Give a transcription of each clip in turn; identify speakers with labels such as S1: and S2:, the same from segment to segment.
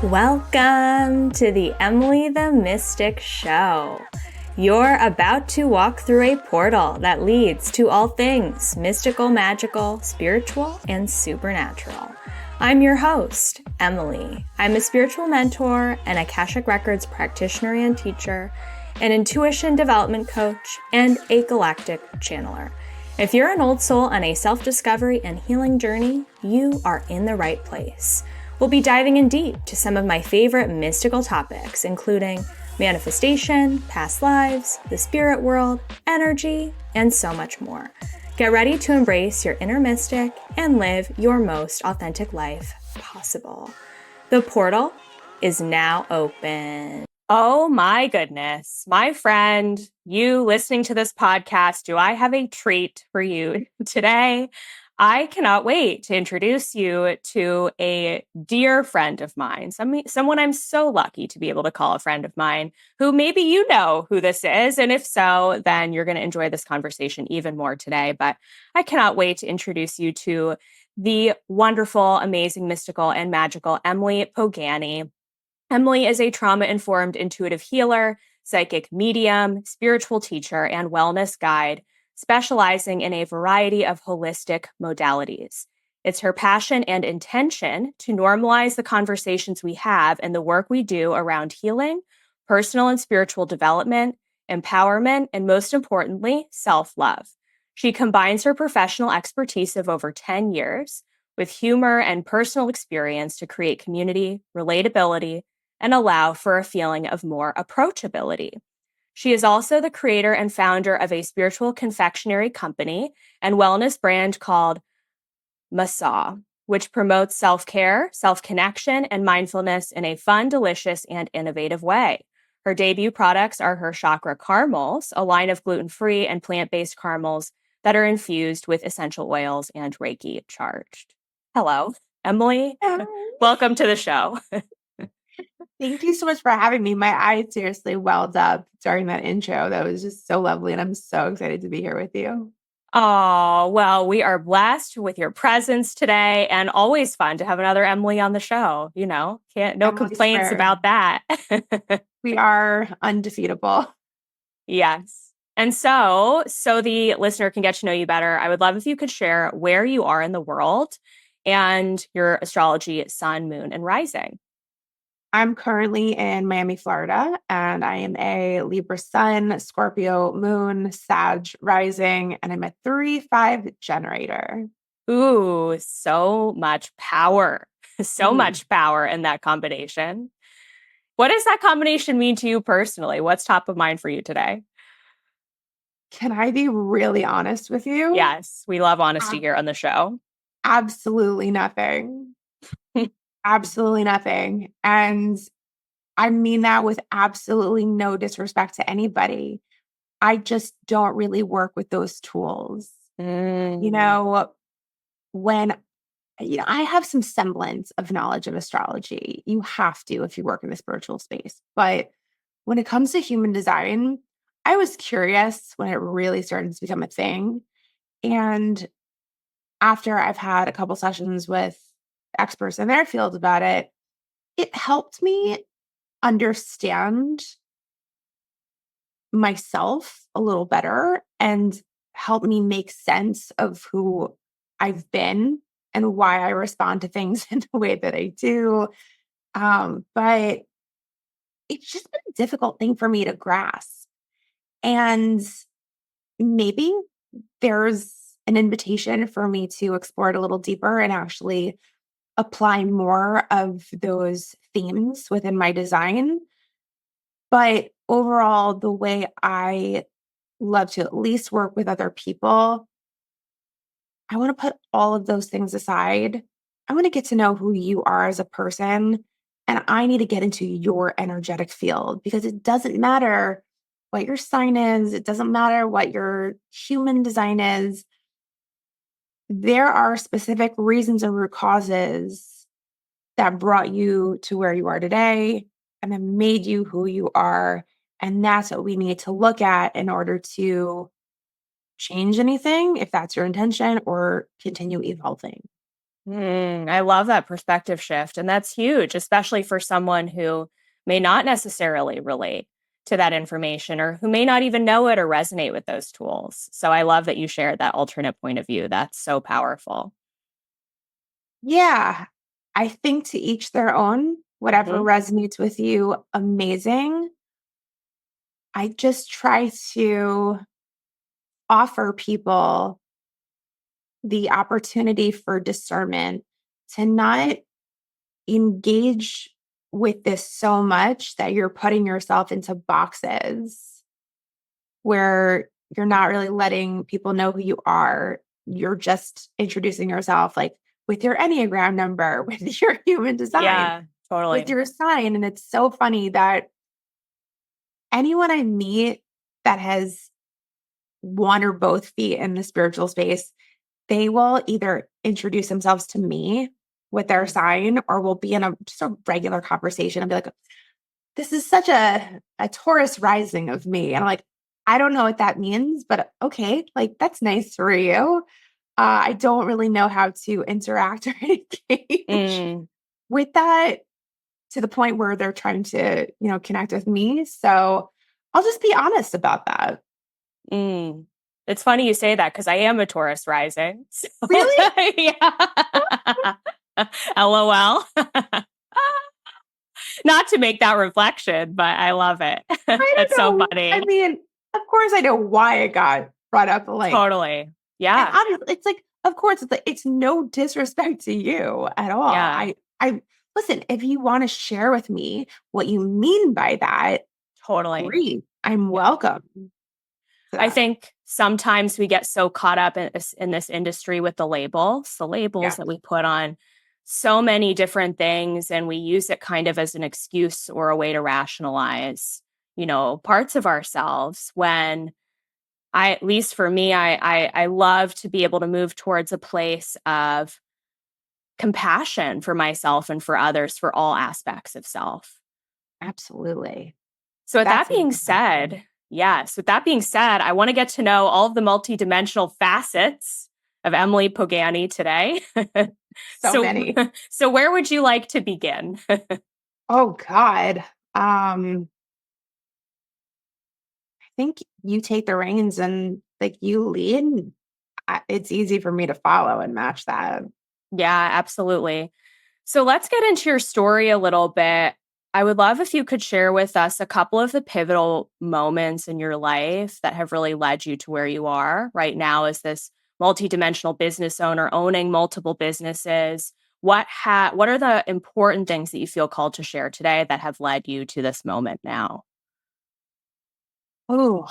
S1: Welcome to the Emily the Mystic Show. You're about to walk through a portal that leads to all things mystical, magical, spiritual, and supernatural. I'm your host, Emily. I'm a spiritual mentor, an Akashic Records practitioner and teacher, an intuition development coach, and a galactic channeler. If you're an old soul on a self-discovery and healing journey, you are in the right place. We'll be diving in deep to some of my favorite mystical topics, including manifestation, past lives, the spirit world, energy, and so much more. Get ready to embrace your inner mystic and live your most authentic life possible. The portal is now open. Oh my goodness, my friend, you listening to this podcast, do I have a treat for you today? I cannot wait to introduce you to a dear friend of mine, someone I'm so lucky to be able to call a friend of mine, who maybe you know who this is. And if so, then you're going to enjoy this conversation even more today. But I cannot wait to introduce you to the wonderful, amazing, mystical, and magical Emily Pogany. Emily is a trauma-informed intuitive healer, psychic medium, spiritual teacher, and wellness guide, specializing in a variety of holistic modalities. It's her passion and intention to normalize the conversations we have and the work we do around healing, personal and spiritual development, empowerment, and most importantly, self-love. She combines her professional expertise of over 10 years with humor and personal experience to create community, relatability, and allow for a feeling of more approachability. She is also the creator and founder of a spiritual confectionary company and wellness brand called MASAH, which promotes self-care, self-connection, and mindfulness in a fun, delicious, and innovative way. Her debut products are her Chakra Caramels, a line of gluten-free and plant-based caramels that are infused with essential oils and reiki charged. Hello, Emily.
S2: Hi.
S1: Welcome to the show.
S2: Thank you so much for having me. My eyes seriously welled up during that intro. That was just so lovely. And I'm so excited to be here with you.
S1: Oh, well, we are blessed with your presence today and always fun to have another Emily on the show. You know, no
S2: Emily
S1: complaints
S2: squared.
S1: about that.
S2: We are undefeatable.
S1: Yes. And so the listener can get to know you better, I would love if you could share where you are in the world and your astrology, sun, moon, and rising.
S2: I'm currently in Miami, Florida, and I am a Libra sun, Scorpio moon, Sag rising, and I'm a 3-5 generator.
S1: Ooh, so much power. So
S2: Mhm.
S1: much power in that combination. What does that combination mean to you personally? What's top of mind for you today?
S2: Can I be really honest with you?
S1: Yes, we love honesty here on the show.
S2: Absolutely nothing. Absolutely nothing. And I mean that with absolutely no disrespect to anybody. I just don't really work with those tools. You
S1: Mm.
S2: know, when I have some semblance of knowledge of astrology. You have to if you work in the spiritual space. But when it comes to human design, I was curious when it really started to become a thing. And after I've had a couple sessions with experts in their field about it, it helped me understand myself a little better and help me make sense of who I've been and why I respond to things in the way that I do. But it's just been a difficult thing for me to grasp. And maybe there's an invitation for me to explore it a little deeper and actually apply more of those themes within my design. But overall, the way I love to at least work with other people, I want to put all of those things aside. I want to get to know who you are as a person. And I need to get into your energetic field because it doesn't matter what your sign is, it doesn't matter what your human design is. There are specific reasons and root causes that brought you to where you are today and then made you who you are. And that's what we need to look at in order to change anything, if that's your intention, or continue evolving.
S1: I love that perspective shift. And that's huge, especially for someone who may not necessarily relate to that information or who may not even know it or resonate with those tools. So I love that you shared that alternate point of view. That's so powerful.
S2: Yeah. I think to each their own, whatever
S1: Mhm.
S2: resonates with you, amazing. I just try to offer people the opportunity for discernment to not engage with this so much that you're putting yourself into boxes where you're not really letting people know who you are. You're just introducing yourself like with your Enneagram number, with your human design,
S1: Yeah,
S2: with
S1: totally.
S2: your sign. And it's so funny that anyone I meet that has one or both feet in the spiritual space, they will either introduce themselves to me with their
S1: Mm.
S2: sign or we'll be in a just a regular conversation and be like, this is such a Taurus rising of me. And I'm like, I don't know what that means, but okay, like that's nice for you. I don't really know how to interact or engage
S1: Mm.
S2: with that to the point where they're trying to, connect with me. So I'll just be honest about that.
S1: Mm. It's funny you say that because I am a Taurus rising. So
S2: Really?
S1: yeah. LOL. Not to make that reflection, but I love it.
S2: I
S1: That's so
S2: don't know. I
S1: funny.
S2: mean, of course I know why it got brought up, but like,
S1: Totally.
S2: and
S1: Yeah.
S2: obviously it's like, of course, it's like it's no disrespect to you at all.
S1: Yeah.
S2: I listen, if you want to share with me what you mean by that,
S1: Totally.
S2: great. I'm
S1: Yeah.
S2: welcome to
S1: I
S2: that.
S1: think sometimes we get so caught up in this industry with the labels
S2: Yeah,
S1: that we put on so many different things, and we use it kind of as an excuse or a way to rationalize, parts of ourselves when at least for me, I love to be able to move towards a place of compassion for myself and for others for all aspects of self.
S2: absolutely.
S1: So with that
S2: That's
S1: being
S2: incredible.
S1: said, yes, with that being said, I want to get to know all of the multidimensional facets of Emily Pogany today.
S2: So
S1: so
S2: many.
S1: so where would you like to begin?
S2: Oh God. I think you take the reins and like you lead. It's easy for me to follow and match that.
S1: Yeah, absolutely. So let's get into your story a little bit. I would love if you could share with us a couple of the pivotal moments in your life that have really led you to where you are right now as this multidimensional business owner owning multiple businesses. What are the important things that you feel called to share today that have led you to this moment now?
S2: Oh,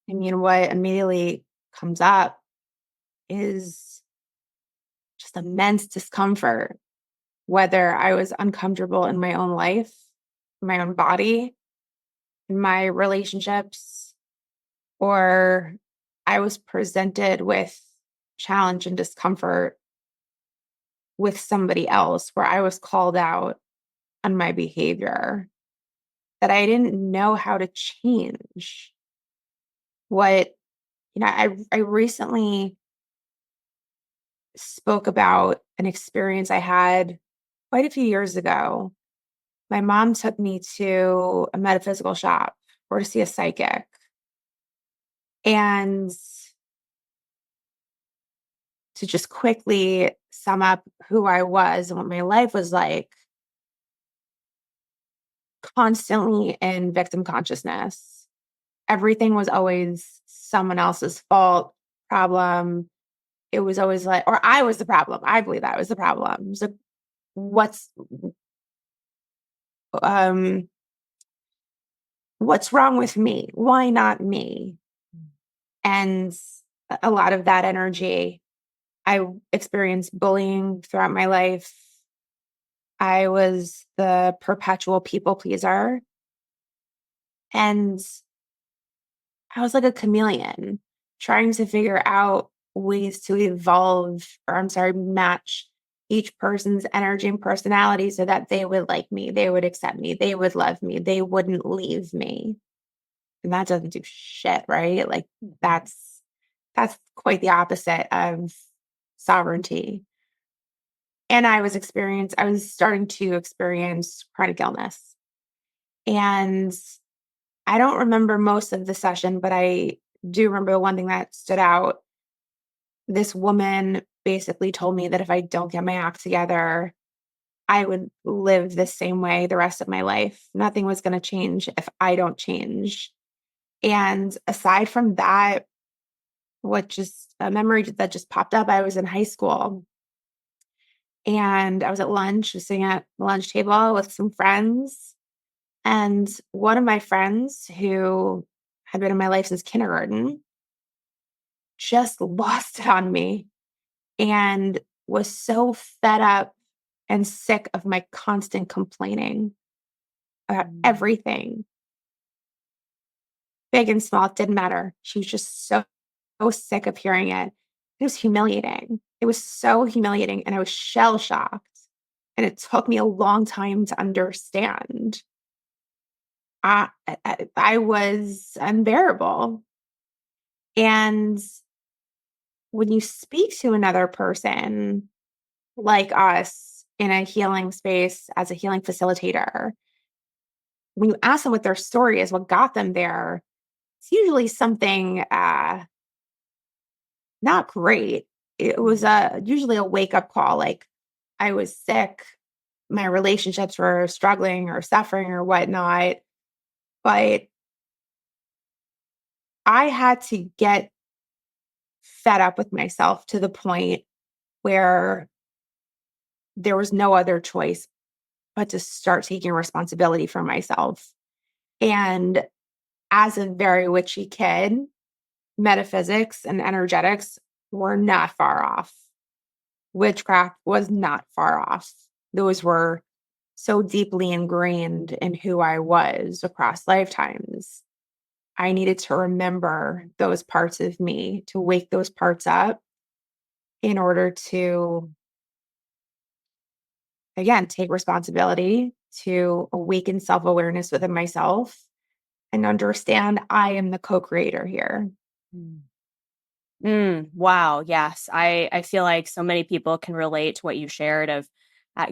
S2: I mean, what immediately comes up is just immense discomfort, whether I was uncomfortable in my own life, my own body, in my relationships, or I was presented with challenge and discomfort with somebody else where I was called out on my behavior that I didn't know how to change. What, I recently spoke about an experience I had quite a few years ago. My mom took me to a metaphysical shop or to see a psychic. And to just quickly sum up who I was and what my life was like, constantly in victim consciousness. Everything was always someone else's fault, problem. It was always like, or I was the problem. I believe I was the problem. It was like, what's um what's wrong with me? Why not me? And a lot of that energy, I experienced bullying throughout my life. I was the perpetual people pleaser. And I was like a chameleon trying to figure out ways to evolve, or I'm sorry, match each person's energy and personality so that they would like me, they would accept me, they would love me, they wouldn't leave me. And that doesn't do shit, right? Like that's That's quite the opposite of sovereignty. And I was starting to experience chronic illness. And I don't remember most of the session, but I do remember the one thing that stood out. This woman basically told me that if I don't get my act together, I would live the same way the rest of my life. Nothing was going to change if I don't change. And aside from that, what just a memory that just popped up, I was in high school and I was at lunch, was sitting at the lunch table with some friends. And one of my friends who had been in my life since kindergarten just lost it on me and was so fed up and sick of my constant complaining about everything, big and small, it didn't matter. She was just so sick of hearing it. It was humiliating. It was so humiliating. And I was shell shocked. And it took me a long time to understand. I was unbearable. And when you speak to another person like us in a healing space as a healing facilitator, when you ask them what their story is, what got them there, it's usually something not great. It was usually a wake up call. Like I was sick, my relationships were struggling or suffering or whatnot, but I had to get fed up with myself to the point where there was no other choice but to start taking responsibility for myself. And as a very witchy kid, metaphysics and energetics were not far off. Witchcraft was not far off. Those were so deeply ingrained in who I was across lifetimes. I needed to remember those parts of me, to wake those parts up in order to, again, take responsibility, to awaken self awareness within myself and understand I am the co creator here.
S1: Wow. Yes. I feel like so many people can relate to what you shared of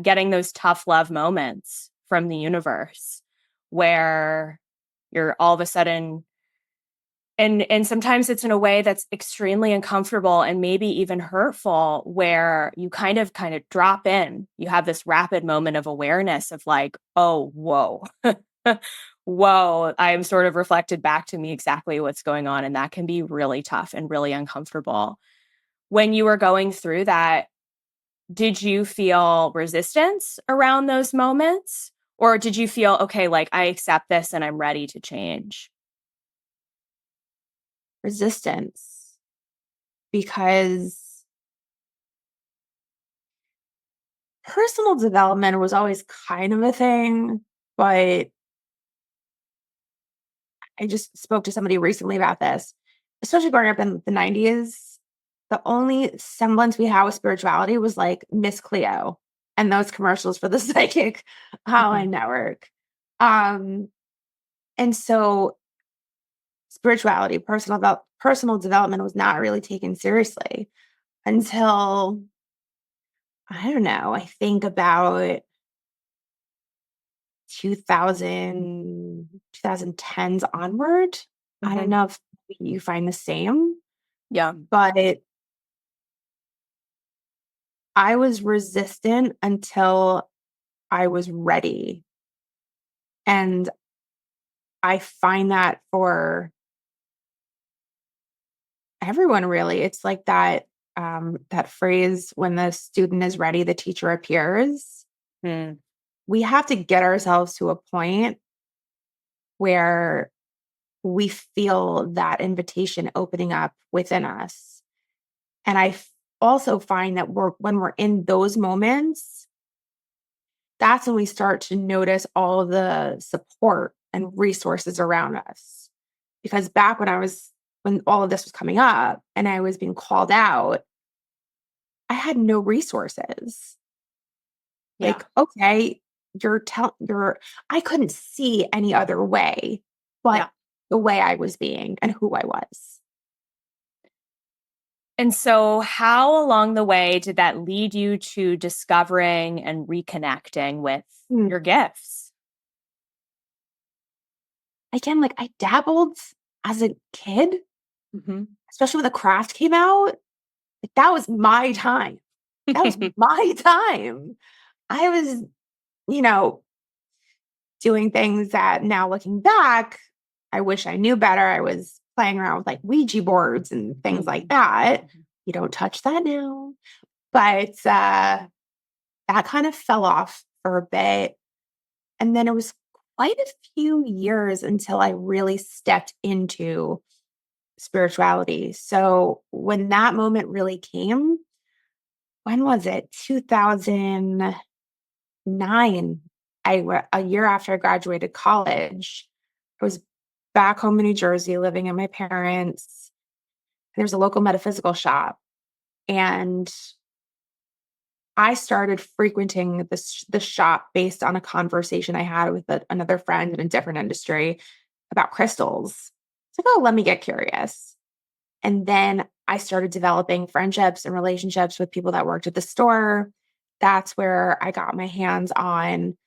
S1: getting those tough love moments from the universe where you're all of a sudden, and sometimes it's in a way that's extremely uncomfortable and maybe even hurtful, where you kind of drop in. You have this rapid moment of awareness of like, oh, whoa. Whoa, I am sort of reflected back to me exactly what's going on. And that can be really tough and really uncomfortable. When you were going through that, did you feel resistance around those moments? Or did you feel, okay, like I accept this and I'm ready to change?
S2: Resistance, because personal development was always kind of a thing, but I just spoke to somebody recently about this, especially growing up in the 90s. The only semblance we had with spirituality was like Miss Cleo and those commercials for the psychic Hotline Network. Um, and so spirituality, personal development was not really taken seriously until, I don't know, I think about 2000, 2010s onward. I don't know if you find the same.
S1: Yeah.
S2: But I was resistant until I was ready. And I find that for everyone really. It's like that phrase, when the student is ready, the teacher appears.
S1: Mm.
S2: We have to get ourselves to a point where we feel that invitation opening up within us. And also find that when we're in those moments, that's when we start to notice all the support and resources around us. Because back when all of this was coming up and I was being called out, I had no resources.
S1: Yeah.
S2: Like, okay, I couldn't see any other way but the way I was being and who I was.
S1: And so how along the way did that lead you to discovering and reconnecting with your gifts?
S2: Again, like I dabbled as a kid,
S1: Mm-hmm.
S2: especially when the craft came out. Like that was my time. That was my time. I was, you know, doing things that now looking back, I wish I knew better. I was playing around with like Ouija boards and things like that. You don't touch that now. But that kind of fell off for a bit. And then it was quite a few years until I really stepped into spirituality. So when that moment really came, when was it? 2009. A year after I graduated college, I was back home in New Jersey living in my parents. There's a local metaphysical shop. And I started frequenting the shop based on a conversation I had with another friend in a different industry about crystals. It's like, oh, let me get curious. And then I started developing friendships and relationships with people that worked at the store. That's where I got my hands on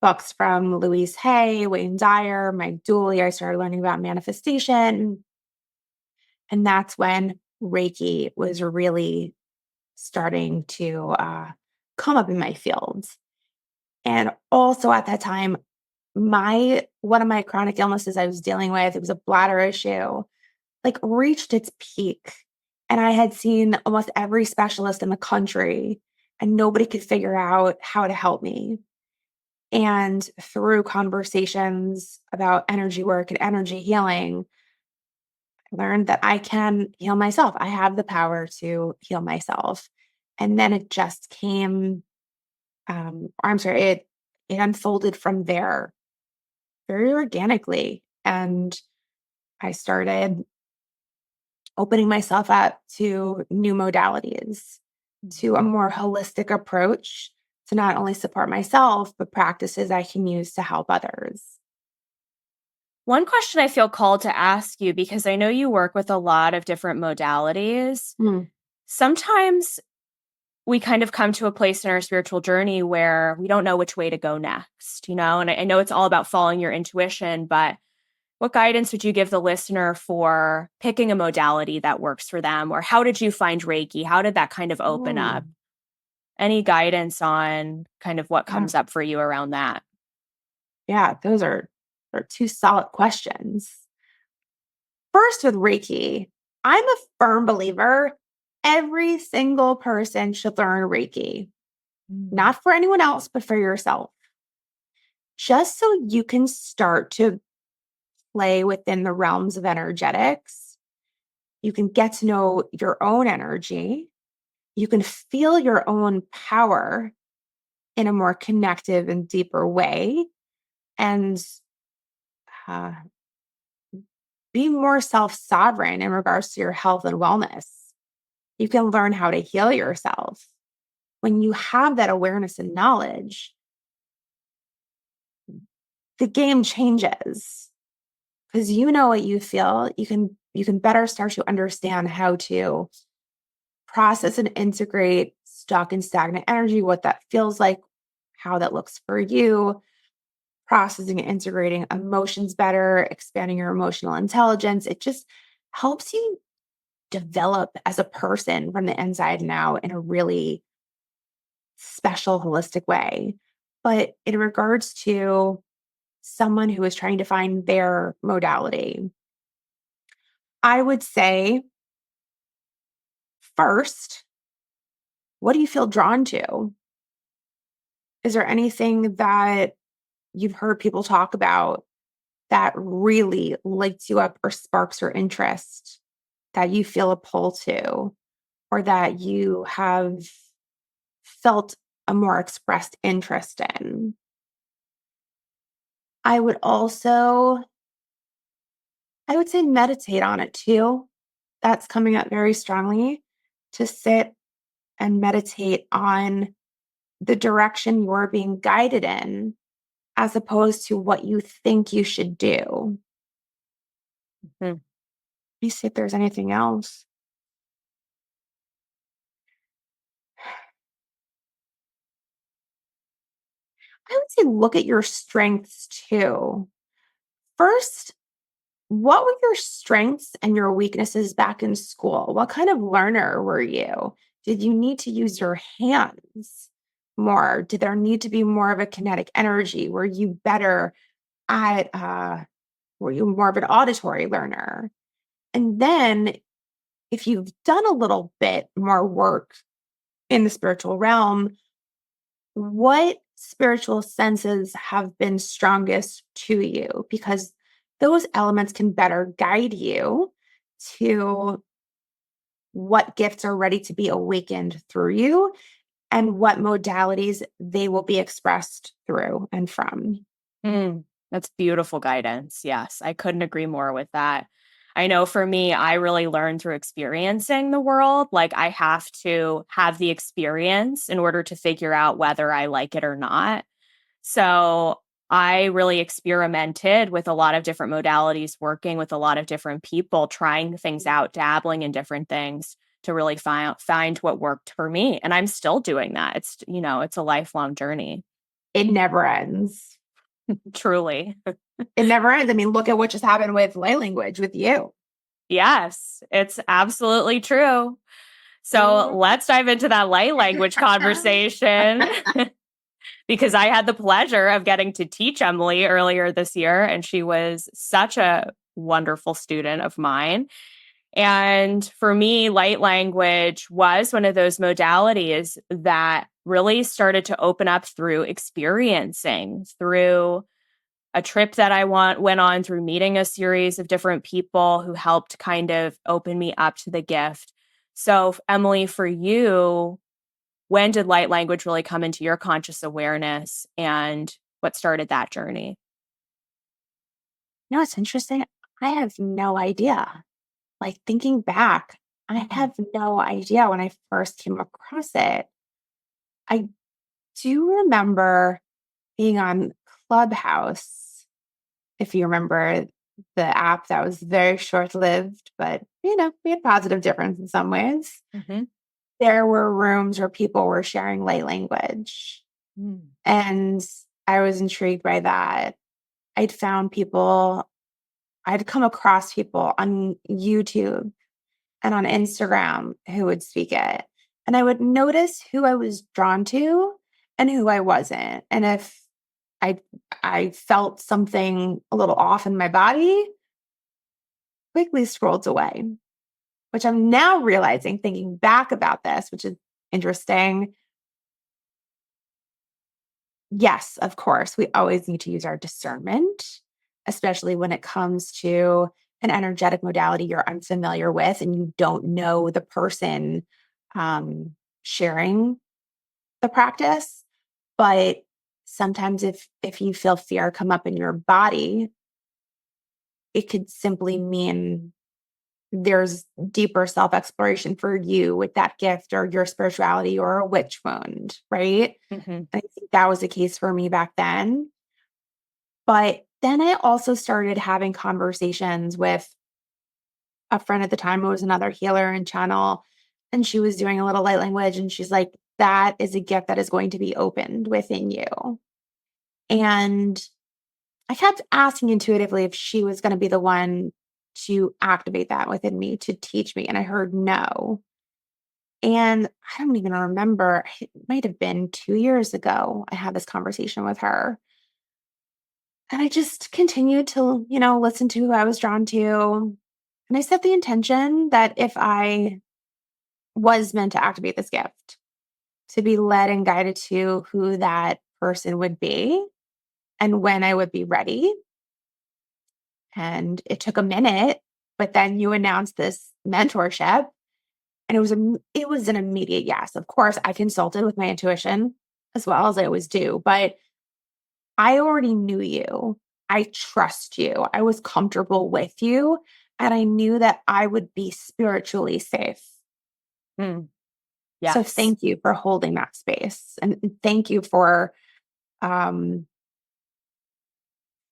S2: books from Louise Hay, Wayne Dyer, Mike Dooley. I started learning about manifestation. And that's when Reiki was really starting to come up in my fields. And also at that time, one of my chronic illnesses I was dealing with, it was a bladder issue, like reached its peak. And I had seen almost every specialist in the country, and nobody could figure out how to help me. And through conversations about energy work and energy healing, I learned that I can heal myself. I have the power to heal myself. And then it just came, or I'm sorry, it unfolded from there very organically. And I started opening myself up to new modalities, to a more holistic approach to not only support myself, but practices I can use to help others.
S1: One question I feel called to ask you, because I know you work with a lot of different modalities.
S2: Mm.
S1: Sometimes we kind of come to a place in our spiritual journey where we don't know which way to go next, and I know it's all about following your intuition, but what guidance would you give the listener for picking a modality that works for them? Or how did you find Reiki? How did that kind of open up?
S2: Mm.
S1: Any guidance on kind of what
S2: Yeah.
S1: comes up for you around that?
S2: Yeah, those are two solid questions. First, with Reiki, I'm a firm believer every single person should learn Reiki, not for anyone else, but for yourself, just so you can start to play within the realms of energetics. You can get to know your own energy. You can feel your own power in a more connective and deeper way, and uh, be more self sovereign in regards to your health and wellness. You can learn how to heal yourself. When you have that awareness and knowledge, the game changes because you know what you feel. You can better start to understand how to process and integrate stuck and stagnant energy, what that feels like, how that looks for you, processing and integrating emotions better, expanding your emotional intelligence. It just helps you develop as a person from the inside and out in a really special, holistic way. But in regards to someone who is trying to find their modality, I would say first, what do you feel drawn to? Is there anything that you've heard people talk about that really lights you up or sparks your interest that you feel a pull to, or that you have felt a more expressed interest in? I would also, I would say meditate on it too. That's coming up very strongly, to sit and meditate on the direction you're being guided in as opposed to what you think you should do.
S1: Hmm.
S2: Let me see if there's anything else. I would say look at your strengths too. First, what were your strengths and your weaknesses back in school? What kind of learner were you? Did you need to use your hands more? Did there need to be more of a kinetic energy? Were you better at, were you more of an auditory learner? And then if you've done a little bit more work in the spiritual realm, what spiritual senses have been strongest to you? Because those elements can better guide you to what gifts are ready to be awakened through you and what modalities they will be expressed through and from.
S1: Mm, that's beautiful guidance. Yes, I couldn't agree more with that. I know for me, I really learned through experiencing the world. Like I have to have the experience in order to figure out whether I like it or not. So I really experimented with a lot of different modalities, working with a lot of different people, trying things out, dabbling in different things to really find what worked for me. And I'm still doing that. It's a lifelong journey.
S2: It never ends.
S1: Truly.
S2: It never ends. I mean, look at what just happened with light language with you.
S1: Yes, it's absolutely true. So let's dive into that light language conversation because I had the pleasure of getting to teach Emily earlier this year, and she was such a wonderful student of mine. And for me, light language was one of those modalities that really started to open up through experiencing, through a trip that I went on, through meeting a series of different people who helped kind of open me up to the gift. So, Emily, for you, when did light language really come into your conscious awareness and what started that journey?
S2: No, it's interesting. I have no idea. Like thinking back, I have no idea when I first came across it. I do remember being on Clubhouse, if you remember the app that was very short lived, but we had positive difference in some ways.
S1: Mm-hmm.
S2: There were rooms where people were sharing light language.
S1: Mm.
S2: And I was intrigued by that. I'd found people, I'd come across people on YouTube and on Instagram who would speak it. And I would notice who I was drawn to and who I wasn't. And if I I felt something a little off in my body, quickly scrolled away, which I'm now realizing, thinking back about this, which is interesting. Yes, of course, we always need to use our discernment, especially when it comes to an energetic modality you're unfamiliar with and you don't know the person sharing the practice. But sometimes if you feel fear come up in your body, it could simply mean there's deeper self exploration for you with that gift or your spirituality or a witch wound, right?
S1: Mm-hmm.
S2: I think that was the case for me back then. But then I also started having conversations with a friend at the time who was another healer and channel, and she was doing a little light language. And she's like, that is a gift that is going to be opened within you. And I kept asking intuitively if she was going to be the one to activate that within me, to teach me. And I heard no. And I don't even remember, it might have been 2 years ago, I had this conversation with her. And I just continued to, listen to who I was drawn to. And I set the intention that if I was meant to activate this gift, to be led and guided to who that person would be and when I would be ready. And it took a minute, but then you announced this mentorship and it was an immediate yes. Of course, I consulted with my intuition as well as I always do, but I already knew you. I trust you. I was comfortable with you. And I knew that I would be spiritually safe.
S1: Mm.
S2: So
S1: Yes.
S2: thank you for holding that space. And thank you for, um,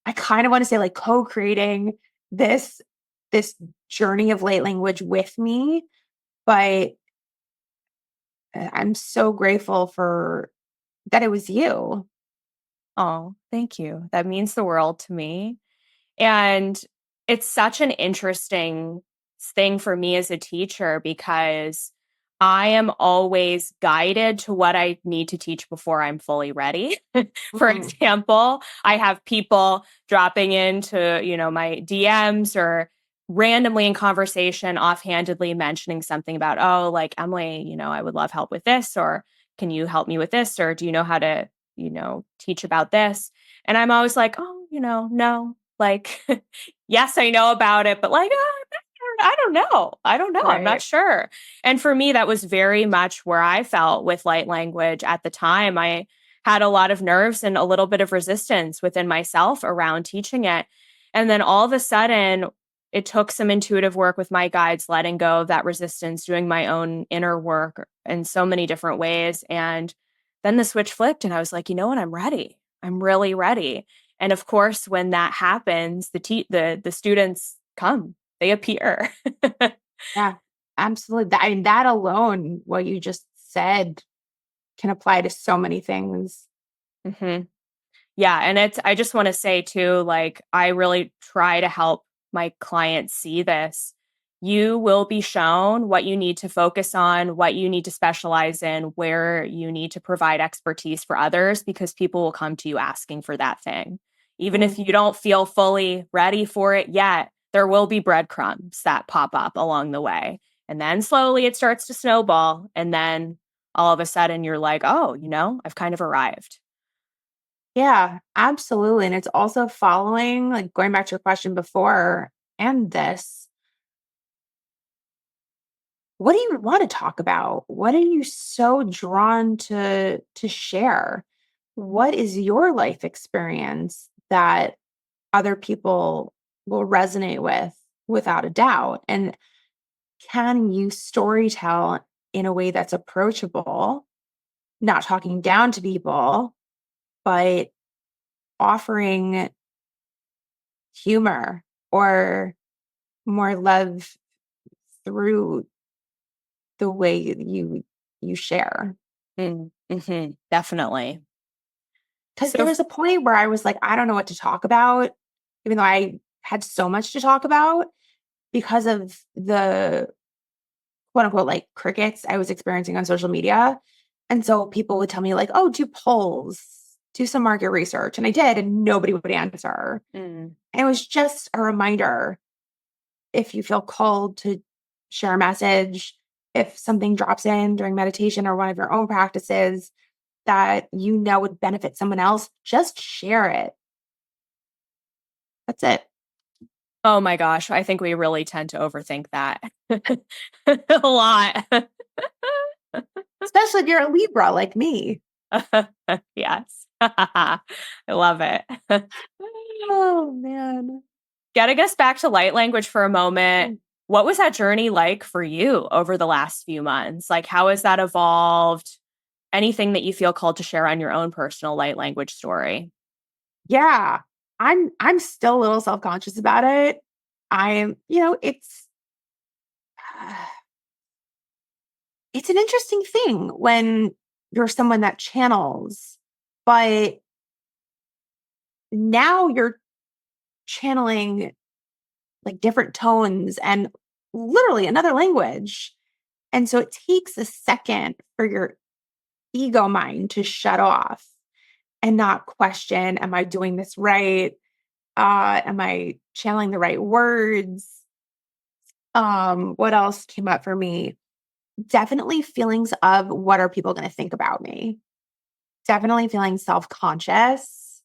S2: I kind of want to say like co-creating this, this journey of light language with me. But I'm so grateful for that it was you.
S1: Oh, thank you. That means the world to me. And it's such an interesting thing for me as a teacher because I am always guided to what I need to teach before I'm fully ready. For
S2: Mm,
S1: example, I have people dropping into, my DMs or randomly in conversation offhandedly mentioning something about, oh, like Emily, I would love help with this, or can you help me with this, or do you know how to, teach about this? And I'm always like, oh, no, like, yes, I know about it, but like, I don't know. I don't know. I'm not
S2: right.
S1: sure. And for me, that was very much where I felt with light language at the time. I had a lot of nerves and a little bit of resistance within myself around teaching it. And then all of a sudden, it took some intuitive work with my guides, letting go of that resistance, doing my own inner work in so many different ways. And then the switch flipped, and I was like, you know what? I'm ready. I'm really ready. And of course, when that happens, the students come, they appear.
S2: Yeah, absolutely. I mean, that alone, what you just said, can apply to so many things.
S1: hmm Yeah. And I just want to say too, like, I really try to help my clients see this. You will be shown what you need to focus on, what you need to specialize in, where you need to provide expertise for others, because people will come to you asking for that thing. Even if
S2: Mm,
S1: you don't feel fully ready for it yet, there will be breadcrumbs that pop up along the way. And then slowly it starts to snowball. And then all of a sudden you're like, oh, I've kind of arrived.
S2: yeah, absolutely. And it's also following, like going back to your question before and this, what do you want to talk about? What are you so drawn to share? What is your life experience that other people will resonate with without a doubt? And can you storytell in a way that's approachable, not talking down to people, but offering humor or more love through the way you share?
S1: Definitely.
S2: 'Cause
S1: So,
S2: there was a point where I was like, I don't know what to talk about, even though I had so much to talk about because of the quote unquote like crickets I was experiencing on social media. And so people would tell me, like, oh, do polls, do some market research. And I did, and nobody would answer.
S1: mm,
S2: And it was just a reminder, if you feel called to share a message, if something drops in during meditation or one of your own practices that would benefit someone else, just share it. That's it.
S1: oh my gosh, I think we really tend to overthink that a lot.
S2: Especially if you're a Libra like me.
S1: Yes. I love it.
S2: Oh, man.
S1: Getting us back to light language for a moment,
S2: Mm.
S1: what was that journey like for you over the last few months? Like, how has that evolved? Anything that you feel called to share on your own personal light language story?
S2: Yeah. I'm still a little self-conscious about it. I'm, it's an interesting thing when you're someone that channels, but now you're channeling like different tones and literally another language. And so it takes a second for your ego mind to shut off and not question, am I doing this right? Am I channeling the right words? What else came up for me? Definitely feelings of what are people going to think about me? Definitely feeling self-conscious.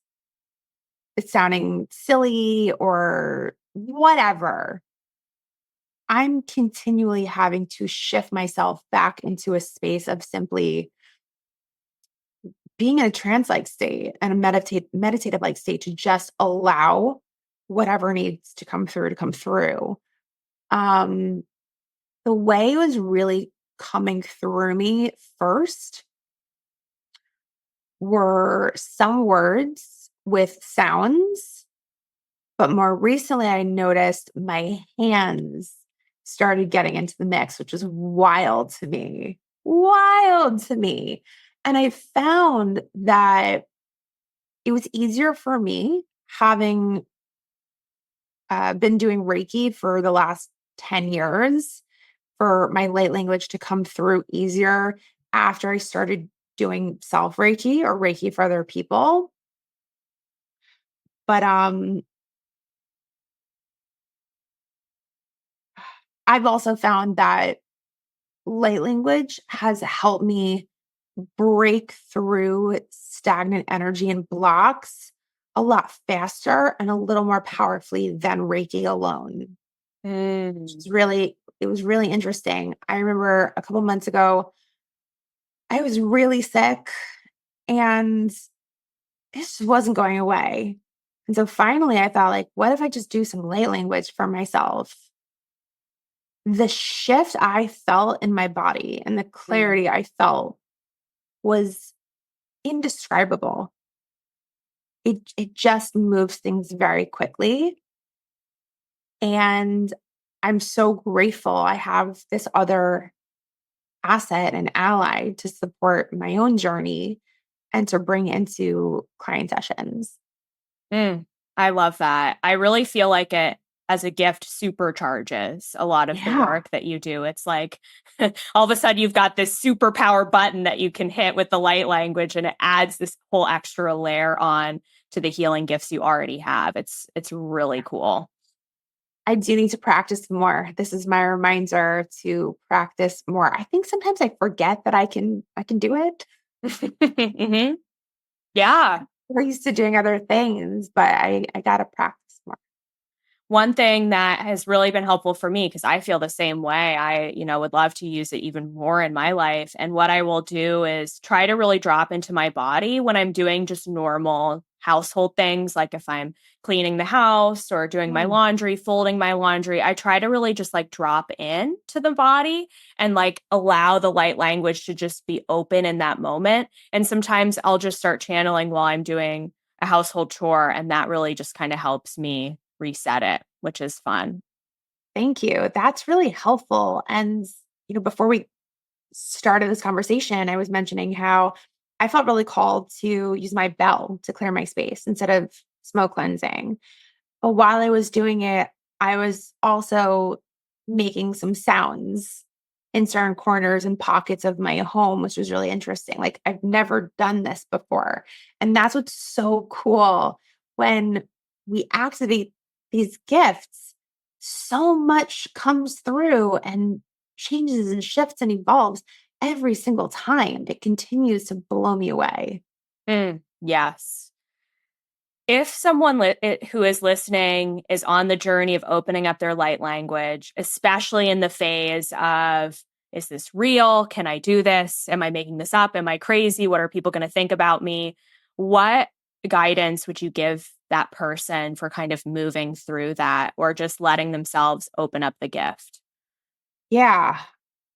S2: It's sounding silly or whatever. I'm continually having to shift myself back into a space of simply being in a trance-like state and a meditative-like state to just allow whatever needs to come through to come through. Um, the way it was really coming through me first were some words with sounds, but more recently I noticed my hands started getting into the mix, which was wild to me. Wild to me. And I found that it was easier for me having been doing Reiki for the last 10 years for my light language to come through easier after I started doing self Reiki or Reiki for other people. But I've also found that light language has helped me break through stagnant energy and blocks a lot faster and a little more powerfully than Reiki alone.
S1: Mm.
S2: It was really interesting. I remember a couple months ago, I was really sick and this wasn't going away. And so finally I thought like, what if I just do some light language for myself? The shift I felt in my body and the
S1: Mm.
S2: clarity I felt was indescribable. It just moves things very quickly. And I'm so grateful I have this other asset and ally to support my own journey and to bring into client sessions.
S1: Mm, I love that. I really feel like it as a gift supercharges a lot of the
S2: Yeah,
S1: work that you do. It's like all of a sudden you've got this superpower button that you can hit with the light language and it adds this whole extra layer on to the healing gifts you already have. It's really cool.
S2: I do need to practice more. This is my reminder to practice more. I think sometimes I forget that I can do it.
S1: Hmm. Yeah.
S2: We're used to doing other things, but I gotta practice more.
S1: One thing that has really been helpful for me, because I feel the same way, would love to use it even more in my life. And what I will do is try to really drop into my body when I'm doing just normal household things, like if I'm cleaning the house or doing my
S2: Mm.
S1: laundry, folding my laundry. I try to really just like drop in to the body and like allow the light language to just be open in that moment. And sometimes I'll just start channeling while I'm doing a household chore, and that really just kind of helps me reset it, which is fun.
S2: Thank you. That's really helpful. And before we started this conversation, I was mentioning how I felt really called to use my bell to clear my space instead of smoke cleansing. But while I was doing it, I was also making some sounds in certain corners and pockets of my home, which was really interesting. Like I've never done this before. And that's what's so cool when we activate these gifts, so much comes through and changes and shifts and evolves every single time. It continues to blow me away.
S1: Yes. If someone who is listening is on the journey of opening up their light language, especially in the phase of, is this real? Can I do this? Am I making this up? Am I crazy? What are people going to think about me? What guidance would you give that person for kind of moving through that or just letting themselves open up the gift?
S2: Yeah.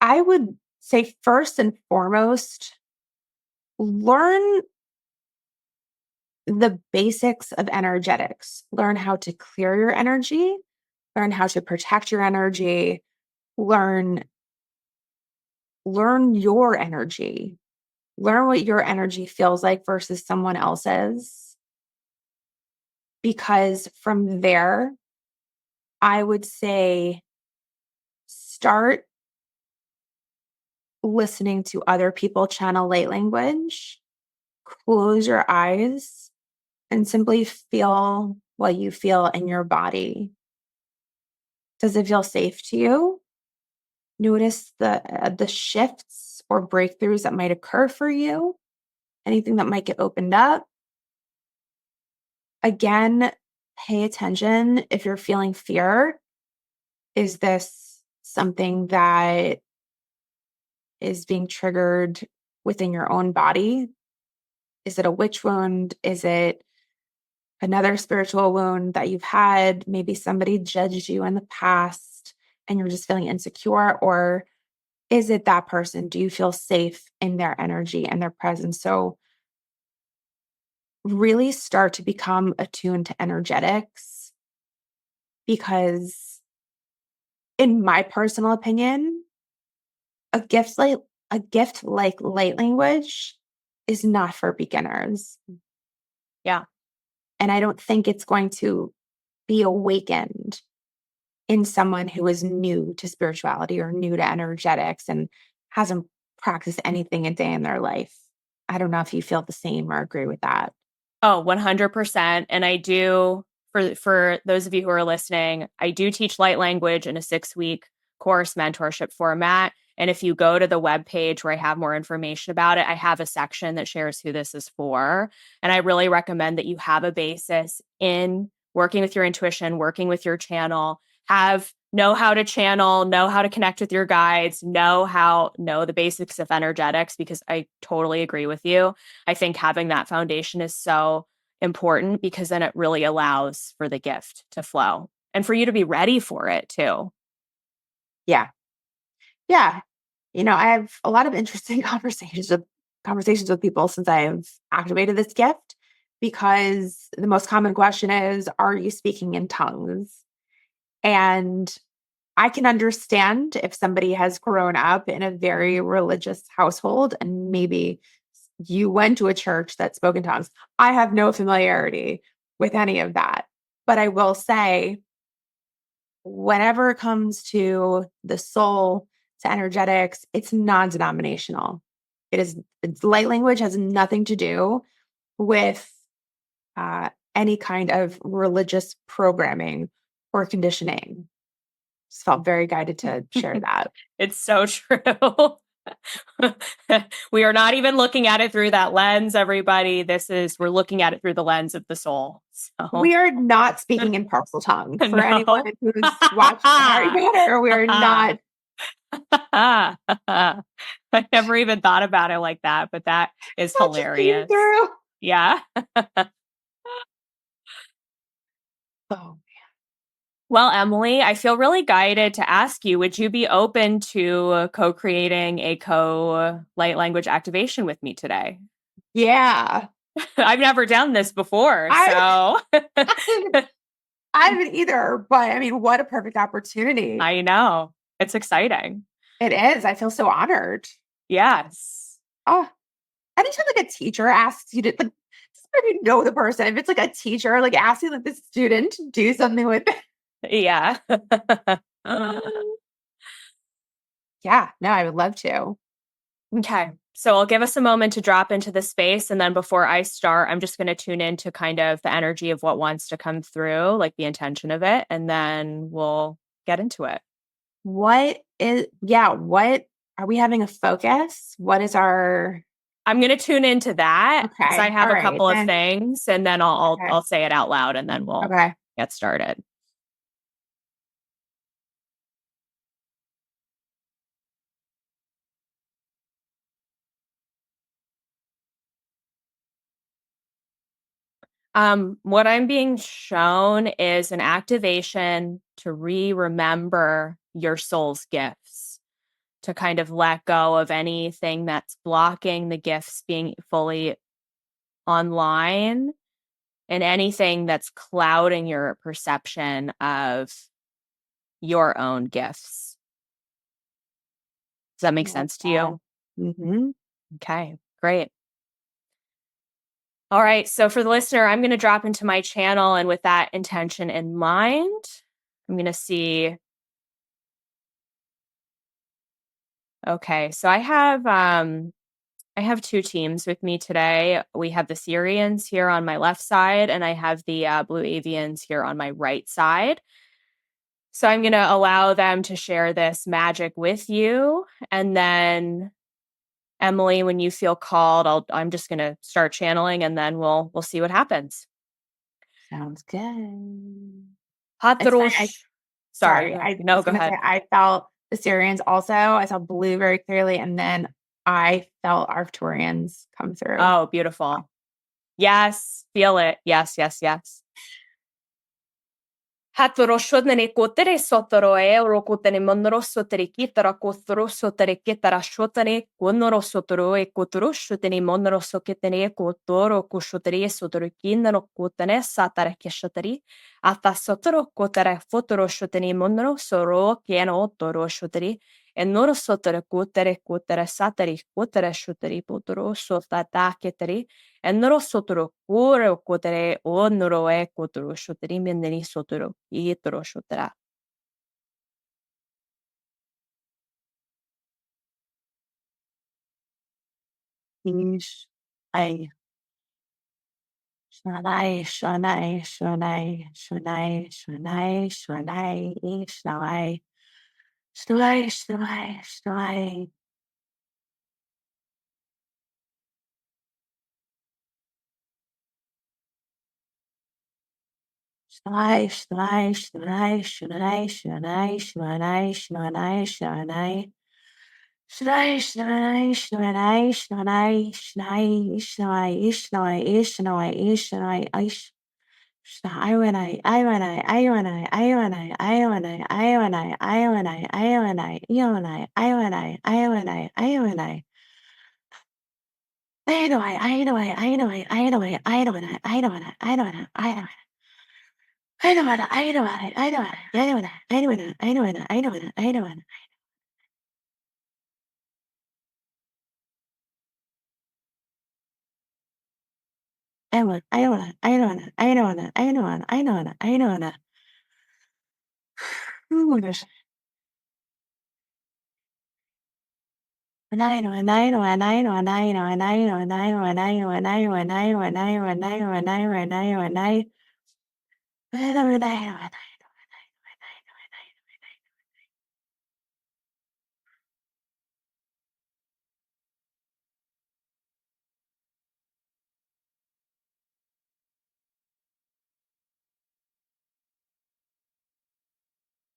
S2: I would say first and foremost, learn the basics of energetics. Learn how to clear your energy, learn how to protect your energy, learn learn your energy. Learn what your energy feels like versus someone else's because from there, I would say start listening to other people channel light language. Close your eyes and simply feel what you feel in your body. Does it feel safe to you? Notice the shifts or breakthroughs that might occur for you, anything that might get opened up. Again, pay attention if you're feeling fear. Is this something that is being triggered within your own body? Is it a witch wound? Is it another spiritual wound that you've had? Maybe somebody judged you in the past and you're just feeling insecure, or is it that person? Do you feel safe in their energy and their presence? So, really start to become attuned to energetics because, in my personal opinion, a gift like a gift like light language is not for beginners.
S1: Yeah.
S2: And I don't think it's going to be awakened in someone who is new to spirituality or new to energetics and hasn't practiced anything a day in their life. I don't know if you feel the same or agree with that.
S1: Oh, 100%. And I do, for those of you who are listening, I do teach light language in a 6-week course mentorship format. And if you go to the webpage where I have more information about it, I have a section that shares who this is for. And I really recommend that you have a basis in working with your intuition, working with your channel, know how to channel, know how to connect with your guides, know the basics of energetics, because I totally agree with you. I think having that foundation is so important, because then it really allows for the gift to flow and for you to be ready for it too.
S2: Yeah. Yeah. I have a lot of interesting conversations with people since I've activated this gift, because the most common question is, are you speaking in tongues? And I can understand if somebody has grown up in a very religious household and maybe you went to a church that spoke in tongues. I have no familiarity with any of that. But I will say, whenever it comes to the soul, to energetics, it's non-denominational. It's light language, has nothing to do with any kind of religious programming or conditioning. Just felt very guided to share that.
S1: It's so true. We are not even looking at it through that lens, everybody. We're looking at it through the lens of the soul. So
S2: We are not speaking in parcel tongue for anyone
S1: no.
S2: who's watched Harry Potter. We are not.
S1: I never even thought about it like that, but that is
S2: That just came
S1: hilarious.
S2: through.
S1: Yeah.
S2: Oh,
S1: Well, Emily, I feel really guided to ask you, would you be open to co-creating a light language activation with me today?
S2: yeah.
S1: I've never done this before,
S2: I,
S1: so
S2: I haven't either, but I mean, what a perfect opportunity.
S1: I know. It's exciting.
S2: It is. I feel so honored.
S1: Yes.
S2: Oh, anytime like a teacher asks you to like, if you know the person, if it's like a teacher like asking like the student to do something with it.
S1: Yeah.
S2: Yeah, no, I would love to.
S1: Okay. So I'll give us a moment to drop into the space. And then before I start, I'm just going to tune into kind of the energy of what wants to come through, like the intention of it. And then we'll get into it.
S2: What are we having a focus? What is our
S1: I'm going to tune into that because I
S2: okay?
S1: have
S2: All
S1: a
S2: right.
S1: couple of
S2: Then
S1: things, and then
S2: okay.
S1: I'll say it out loud, and then we'll
S2: Okay.
S1: get started. What I'm being shown is an activation to remember your soul's gifts, to kind of let go of anything that's blocking the gifts being fully online and anything that's clouding your perception of your own gifts. Does that make sense to you?
S2: Mm-hmm.
S1: Okay, great. All right. So for the listener, I'm going to drop into my channel. And with that intention in mind, I'm going to see. Okay. So I have two teams with me today. We have the Syrians here on my left side, and I have the blue avians here on my right side. So I'm going to allow them to share this magic with you. And then Emily, when you feel called, I'm just going to start channeling, and then we'll see what happens.
S2: Sounds good. It's funny.
S1: Hatrosh. Sorry.
S2: I
S1: No,
S2: was
S1: go
S2: gonna say
S1: ahead.
S2: I felt the Syrians also. I saw blue very clearly, and then I felt Arcturians come through.
S1: Oh, beautiful. Yes. Feel it. Yes, yes, yes. Hatoroshodnene kotere sotoro euro kotene monorosotere kitara kotorosotere kitara shotane konorosotoro e kotorosotene monorosoketene kotoro kushotere sotoro kinano kotane satare keshatari ata sotoro kotere fotorosotene monorosoro kiano otoroshoteri
S3: Enoro sotere kutere satari kutere shuteri puturu sotata keteri. Enoro sotoro kure kutere onoro e kuturu shuteri meneri sotoro itoro shutera.
S2: Ish. I. Shanai, Shanai, Shanai, Shanai, Shanai, Shanai, Shanai, Shanai, Shanai, Shanai. Shanai, Shanai, Shanai, Shanai, Shanai, Shanai, Shanai, Shanai. Shanai, Shanai, Shanai, Shanai, Shanai, Shanai, Shanai, Shanai, Shanai, Shanai. I when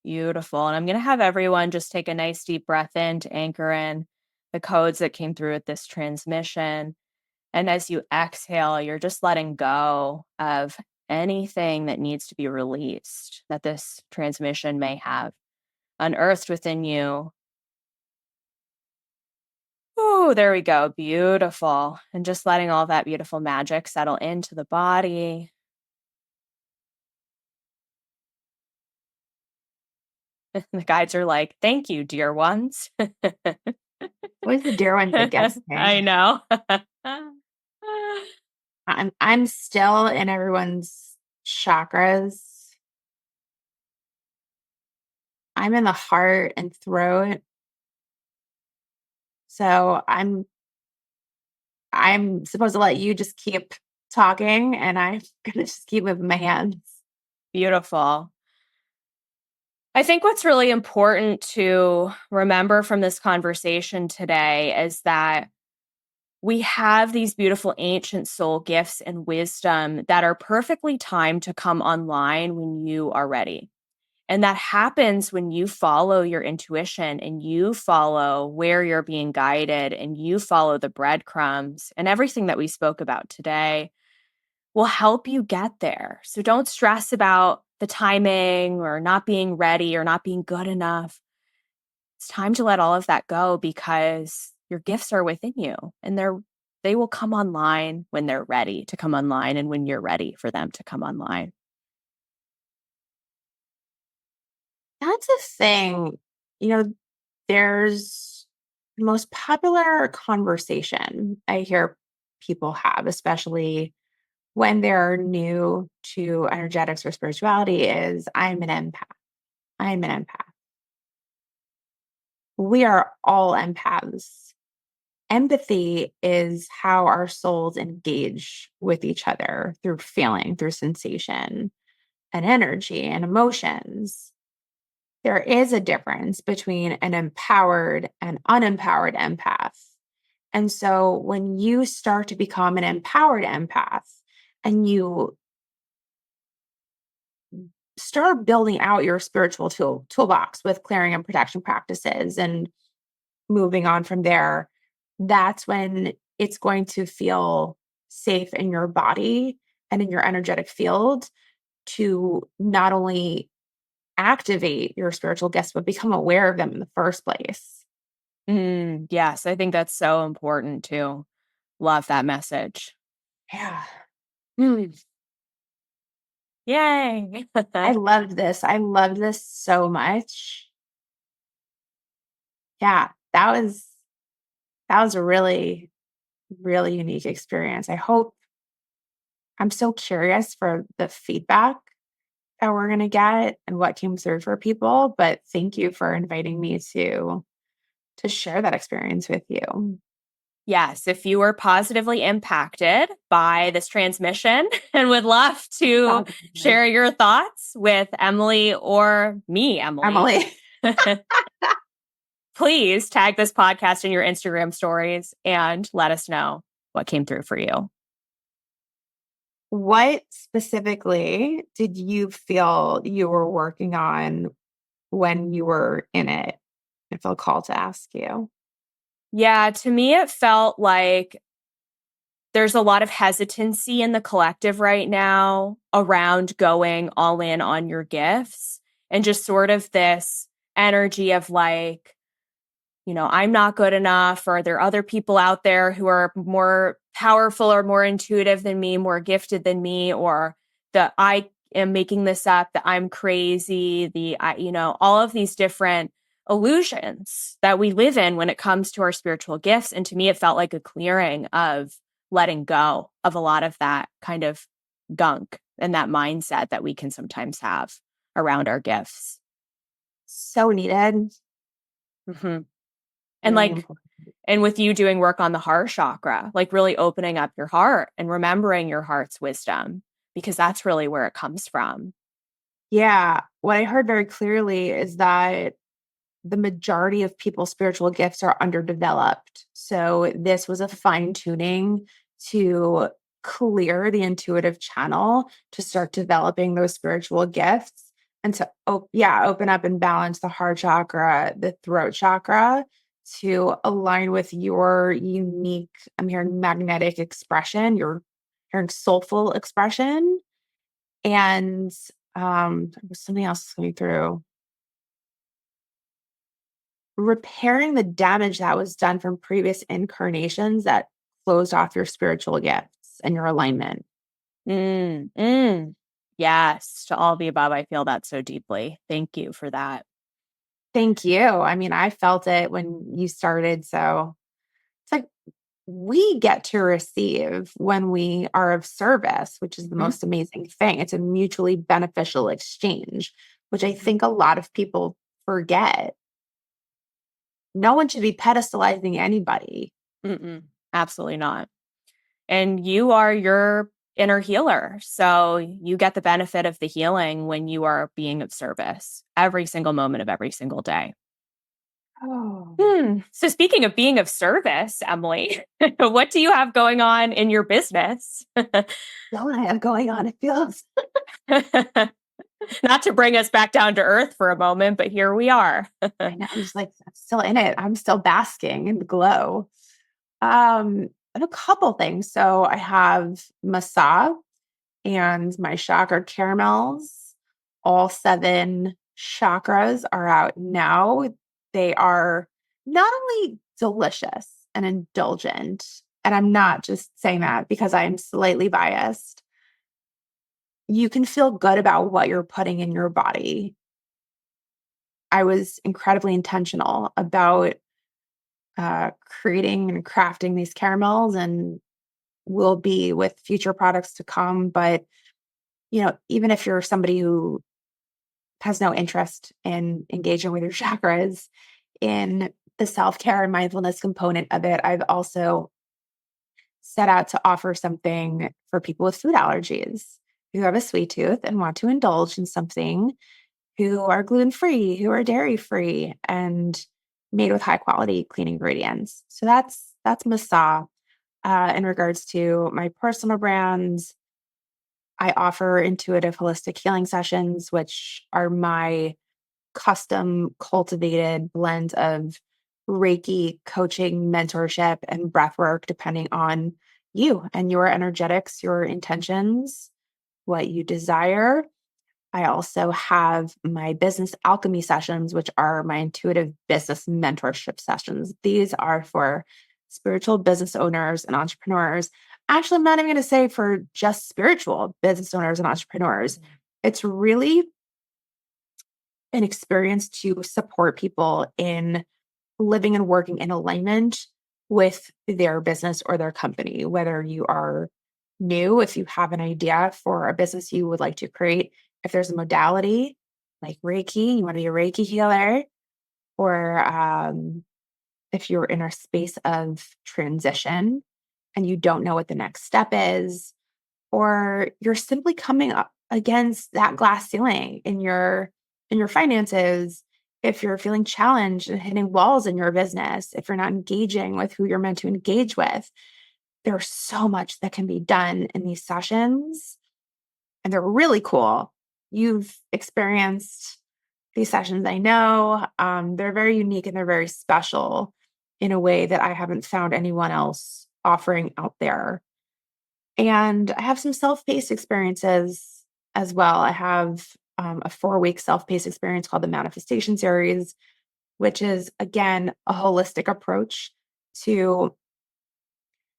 S3: Beautiful. And I'm going to have everyone just take a nice deep breath in to anchor in the codes that came through with this transmission. And as you exhale, you're just letting go of anything that needs to be released that this transmission may have unearthed within you. Oh, there we go. Beautiful. And just letting all that beautiful magic settle into the body. The guides are like, thank you, dear ones.
S2: What's the dear ones against me?
S3: I know.
S2: I'm still in everyone's chakras. I'm in the heart and throat. So I'm supposed to let you just keep talking and I'm gonna just keep moving my hands.
S3: Beautiful. I think what's really important to remember from this conversation today is that we have these beautiful ancient soul gifts and wisdom that are perfectly timed to come online when you are ready. And that happens when you follow your intuition and you follow where you're being guided and you follow the breadcrumbs, and everything that we spoke about today will help you get there. So don't stress about the timing or not being ready or not being good enough. It's time to let all of that go because your gifts are within you and they will come online when they're ready to come online and when you're ready for them to come online.
S2: That's a thing. There's the most popular conversation I hear people have, especially when they're new to energetics or spirituality, is I'm an empath. I'm an empath. We are all empaths. Empathy is how our souls engage with each other through feeling, through sensation and energy and emotions. There is a difference between an empowered and unempowered empath. And so when you start to become an empowered empath and you start building out your spiritual toolbox with clearing and protection practices and moving on from there, that's when it's going to feel safe in your body and in your energetic field to not only activate your spiritual gifts, but become aware of them in the first place.
S3: Yes, I think that's so important too. Love that message.
S2: Yeah.
S3: Yay.
S2: I loved this. I loved this so much. Yeah, that was a really, really unique experience. I'm so curious for the feedback that we're going to get and what came through for people, but thank you for inviting me to share that experience with you.
S3: Yes, if you were positively impacted by this transmission and would love to share your thoughts with Emily or me,
S2: Emily.
S3: Please tag this podcast in your Instagram stories and let us know what came through for you.
S2: What specifically did you feel you were working on when you were in it? I feel called to ask you.
S3: Yeah, to me, it felt like there's a lot of hesitancy in the collective right now around going all in on your gifts and just sort of this energy of like, I'm not good enough, or there are other people out there who are more powerful or more intuitive than me, more gifted than me, or that I am making this up, that I'm crazy, all of these different illusions that we live in when it comes to our spiritual gifts. And to me, it felt like a clearing of letting go of a lot of that kind of gunk and that mindset that we can sometimes have around our gifts.
S2: So needed.
S3: Mm-hmm. And
S2: Really
S3: like,
S2: important.
S3: and with you doing work on the heart chakra, like really opening up your heart and remembering your heart's wisdom, because that's really where it comes from.
S2: Yeah. What I heard very clearly is that the majority of people's spiritual gifts are underdeveloped. So this was a fine tuning to clear the intuitive channel to start developing those spiritual gifts and to open up and balance the heart chakra, the throat chakra to align with your unique, I'm hearing magnetic expression, your hearing soulful expression. And there was something else coming through, repairing the damage that was done from previous incarnations that closed off your spiritual gifts and your alignment.
S3: Yes, to all the above. I feel that so deeply. Thank you for that.
S2: Thank you. I mean, I felt it when you started. So it's like we get to receive when we are of service, which is the most amazing thing. It's a mutually beneficial exchange, which I think a lot of people forget. No one should be pedestalizing anybody.
S3: Absolutely not. And you are your inner healer. So you get the benefit of the healing when you are being of service every single moment of every single day.
S2: Oh,
S3: So speaking of being of service, Emily, what do you have going on in your business?
S2: don't I have going on? It feels
S3: Not to bring us back down to earth for a moment, but here we are.
S2: I know. I'm just like, I'm still in it. I'm still basking in the glow. And a couple things. So I have MASAH and my Chakra Caramels. All 7 chakras are out now. They are not only delicious and indulgent, and I'm not just saying that because I am slightly biased. You can feel good about what you're putting in your body. I was incredibly intentional about creating and crafting these caramels and will be with future products to come. But, even if you're somebody who has no interest in engaging with your chakras in the self-care and mindfulness component of it, I've also set out to offer something for people with food allergies who have a sweet tooth and want to indulge in something, who are gluten-free, who are dairy-free, and made with high quality clean ingredients. So that's MASAH. In regards to my personal brands, I offer intuitive holistic healing sessions, which are my custom cultivated blend of Reiki, coaching, mentorship, and breath work, depending on you and your energetics, your intentions, what you desire. I also have my business alchemy sessions, which are my intuitive business mentorship sessions. These are for spiritual business owners and entrepreneurs. Actually, I'm not even going to say for just spiritual business owners and entrepreneurs. It's really an experience to support people in living and working in alignment with their business or their company, whether you are new, if you have an idea for a business you would like to create, if there's a modality like Reiki, you want to be a Reiki healer, or if you're in a space of transition and you don't know what the next step is, or you're simply coming up against that glass ceiling in your finances, if you're feeling challenged and hitting walls in your business, if you're not engaging with who you're meant to engage with, there's so much that can be done in these sessions, and they're really cool. You've experienced these sessions, I know. They're very unique and they're very special in a way that I haven't found anyone else offering out there. And I have some self-paced experiences as well. I have a 4-week self-paced experience called the Manifestation Series, which is, again, a holistic approach to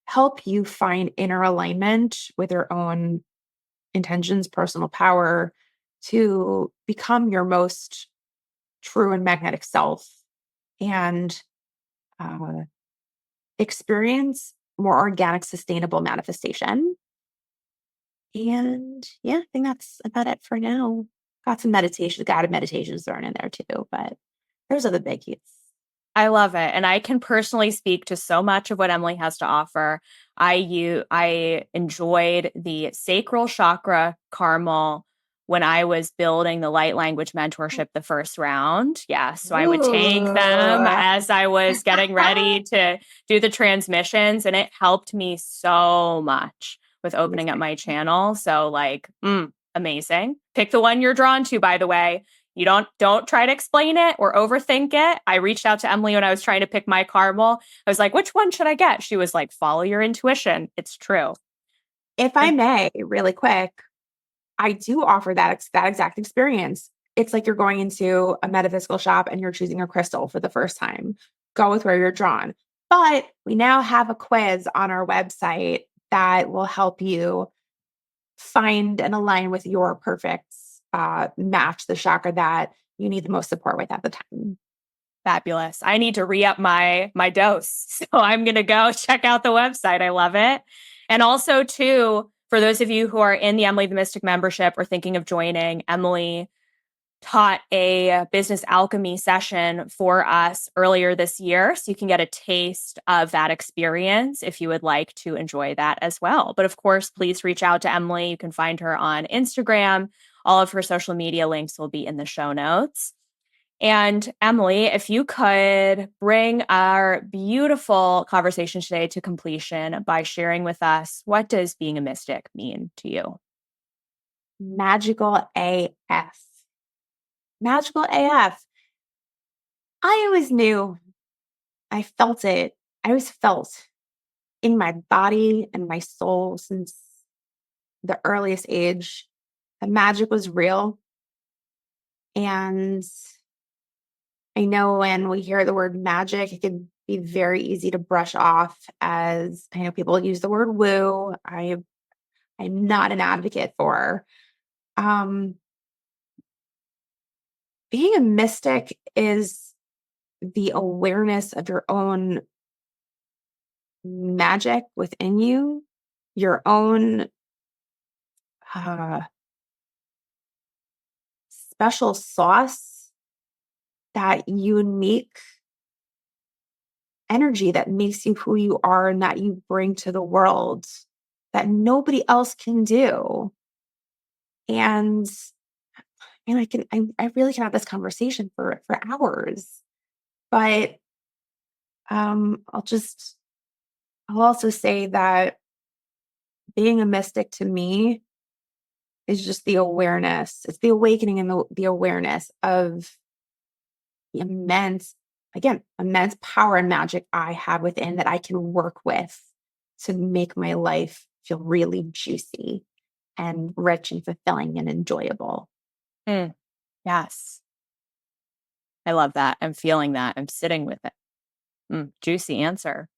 S2: help you find inner alignment with your own intentions, personal power, to become your most true and magnetic self and uh, experience more organic, sustainable manifestation. And yeah, I think that's about it for now. Got some meditation, guided meditations thrown in there too, but those are the biggies.
S3: I love it. And I can personally speak to so much of what Emily has to offer. I enjoyed the sacral chakra caramel when I was building the light language mentorship the first round. Yeah. So I would take them
S2: Ooh.
S3: as I was getting ready to do the transmissions, and it helped me so much with opening up my channel. So amazing. Pick the one you're drawn to, by the way. You don't try to explain it or overthink it. I reached out to Emily when I was trying to pick my caramel. I was like, which one should I get? She was like, follow your intuition. It's true.
S2: If I may, really quick, I do offer that exact experience. It's like you're going into a metaphysical shop and you're choosing a crystal for the first time. Go with where you're drawn. But we now have a quiz on our website that will help you find and align with your perfect match, the chakra that you need the most support with at the time.
S3: Fabulous. I need to re-up my dose. So I'm going to go check out the website. I love it. And also too, for those of you who are in the Emily the Mystic membership or thinking of joining, Emily taught a business alchemy session for us earlier this year. So you can get a taste of that experience if you would like to enjoy that as well. But of course, please reach out to Emily. You can find her on Instagram. All of her social media links will be in the show notes. And Emily, if you could bring our beautiful conversation today to completion by sharing with us, what does being a mystic mean to you?
S2: Magical AF. Magical AF. I always knew. I felt it. I always felt in my body and my soul since the earliest age that magic was real. And I know when we hear the word magic, it can be very easy to brush off as, I know people use the word woo. I'm not an advocate for. Um, Being a mystic is the awareness of your own magic within you, your own uh, special sauce, that unique energy that makes you who you are and that you bring to the world that nobody else can do. And I really can have this conversation for hours, but I'll also say that being a mystic to me is just the awareness. It's the awakening and the awareness of the immense power and magic I have within that I can work with to make my life feel really juicy and rich and fulfilling and enjoyable.
S3: Yes. I love that. I'm feeling that. I'm sitting with it. Juicy answer.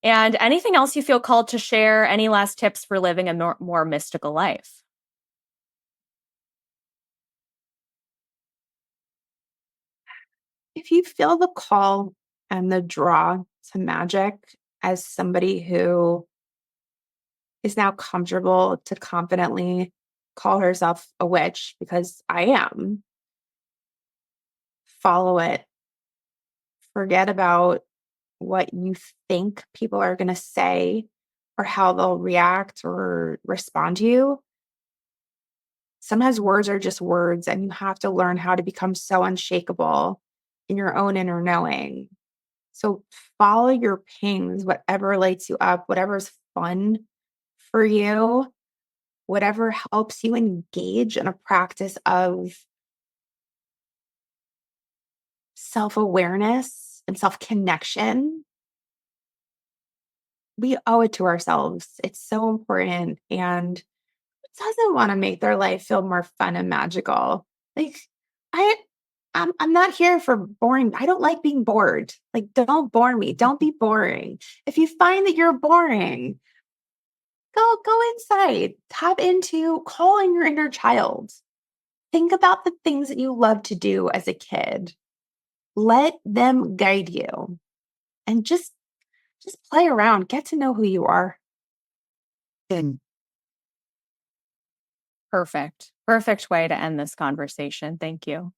S3: And anything else you feel called to share? Any last tips for living a more mystical life?
S2: If you feel the call and the draw to magic as somebody who is now comfortable to confidently call herself a witch, because I am. Follow it. Forget about what you think people are going to say or how they'll react or respond to you. Sometimes words are just words, and you have to learn how to become so unshakable in your own inner knowing. So follow your pings, whatever lights you up, whatever's fun for you, whatever helps you engage in a practice of self-awareness and self-connection. We owe it to ourselves. It's so important. And who doesn't want to make their life feel more fun and magical? Like, I I'm not here for boring. I don't like being bored. Like, don't bore me. Don't be boring. If you find that you're boring, go inside. Tap into calling your inner child. Think about the things that you love to do as a kid. Let them guide you, and just play around. Get to know who you are.
S3: Perfect. Perfect way to end this conversation. Thank you.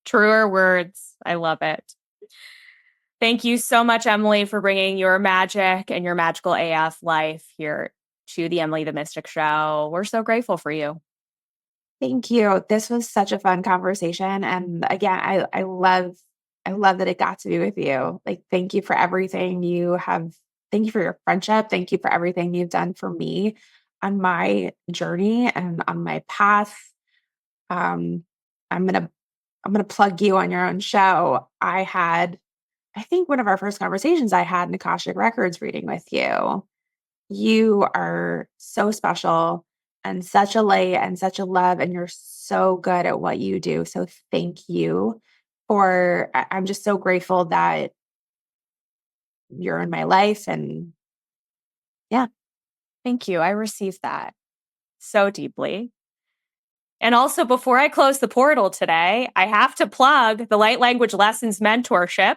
S3: Truer words. I love it. Thank you so much, Emily, for bringing your magic and your magical AF life here to the Emily the Mystic Show. We're so grateful for you.
S2: Thank you. This was such a fun conversation. And again, I love that it got to be with you. Like, thank you for everything you have. Thank you for your friendship. Thank you for everything you've done for me on my journey and on my path. I'm gonna plug you on your own show. I think one of our first conversations I had an Akashic Records reading with you. You are so special and such a light and such a love, and you're so good at what you do. So thank you I'm just so grateful that you're in my life. And yeah.
S3: Thank you. I received that so deeply. And also, before I close the portal today, I have to plug the Light Language Lessons mentorship,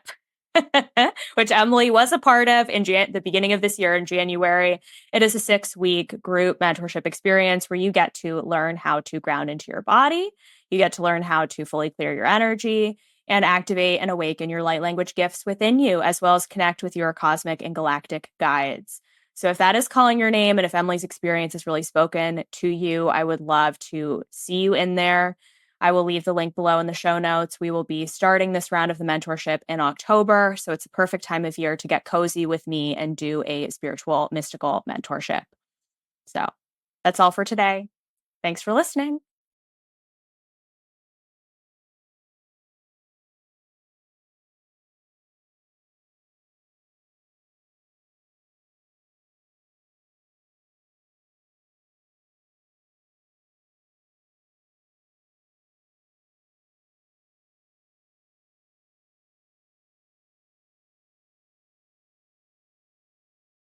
S3: which Emily was a part of in the beginning of this year in January. It is a 6-week group mentorship experience where you get to learn how to ground into your body. You get to learn how to fully clear your energy and activate and awaken your light language gifts within you, as well as connect with your cosmic and galactic guides. So if that is calling your name, and if Emily's experience has really spoken to you, I would love to see you in there. I will leave the link below in the show notes. We will be starting this round of the mentorship in October. So it's a perfect time of year to get cozy with me and do a spiritual, mystical mentorship. So that's all for today. Thanks for listening.